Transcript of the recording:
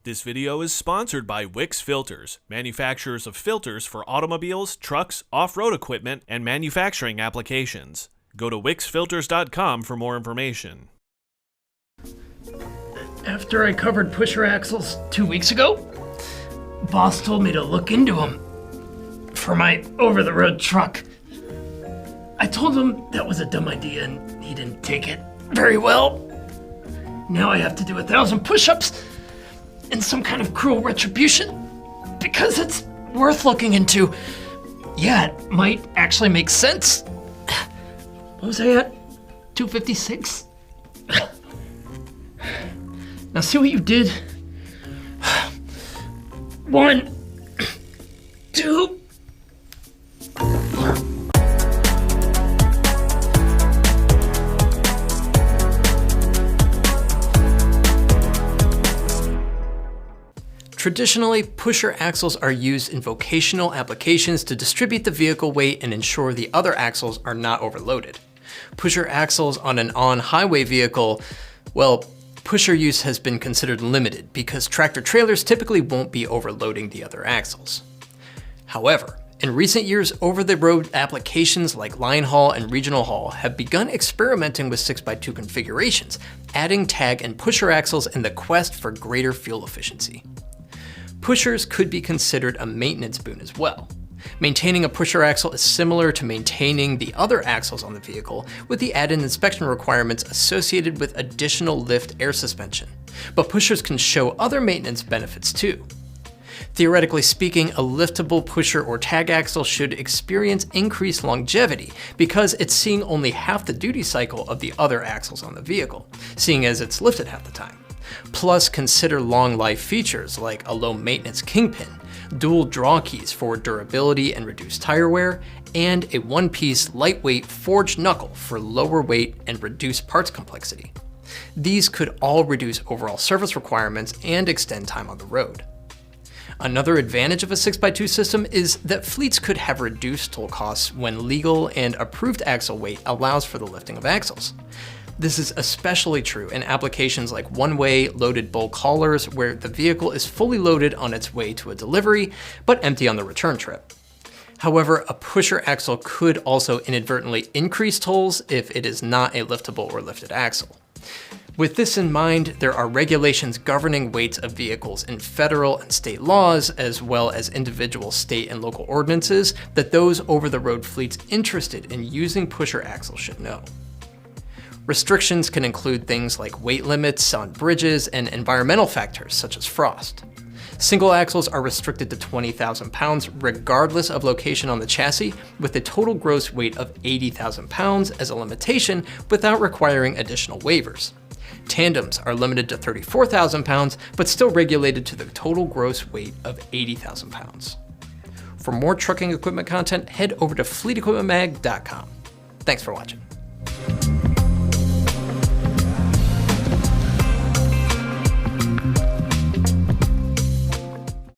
This video is sponsored by Wix Filters, manufacturers of filters for automobiles, trucks, off-road equipment, and manufacturing applications. Go to wixfilters.com for more information. After I covered pusher axles 2 weeks ago, boss told me to look into them for my over-the-road truck. I told him that was a dumb idea and he didn't take it very well. Now I have to do 1,000 push-ups in some kind of cruel retribution because it's worth looking into. Yeah, it might actually make sense. What was I at? 256? Now see what you did? 1, 2. Traditionally, pusher axles are used in vocational applications to distribute the vehicle weight and ensure the other axles are not overloaded. Pusher axles on an on-highway vehicle, well, pusher use has been considered limited because tractor-trailers typically won't be overloading the other axles. However, in recent years, over-the-road applications like linehaul and regional haul have begun experimenting with 6x2 configurations, adding tag and pusher axles in the quest for greater fuel efficiency. Pushers could be considered a maintenance boon as well. Maintaining a pusher axle is similar to maintaining the other axles on the vehicle, with the added inspection requirements associated with additional lift air suspension. But pushers can show other maintenance benefits too. Theoretically speaking, a liftable pusher or tag axle should experience increased longevity because it's seeing only half the duty cycle of the other axles on the vehicle, seeing as it's lifted half the time. Plus, consider long life features like a low maintenance kingpin, dual draw keys for durability and reduced tire wear, and a one-piece lightweight forged knuckle for lower weight and reduced parts complexity. These could all reduce overall service requirements and extend time on the road. Another advantage of a 6x2 system is that fleets could have reduced toll costs when legal and approved axle weight allows for the lifting of axles. This is especially true in applications like one-way loaded bulk haulers where the vehicle is fully loaded on its way to a delivery, but empty on the return trip. However, a pusher axle could also inadvertently increase tolls if it is not a liftable or lifted axle. With this in mind, there are regulations governing weights of vehicles in federal and state laws, as well as individual state and local ordinances that those over-the-road fleets interested in using pusher axles should know. Restrictions can include things like weight limits on bridges and environmental factors such as frost. Single axles are restricted to 20,000 pounds regardless of location on the chassis, with a total gross weight of 80,000 pounds as a limitation without requiring additional waivers. Tandems are limited to 34,000 pounds, but still regulated to the total gross weight of 80,000 pounds. For more trucking equipment content, head over to fleetequipmentmag.com. Thanks for watching.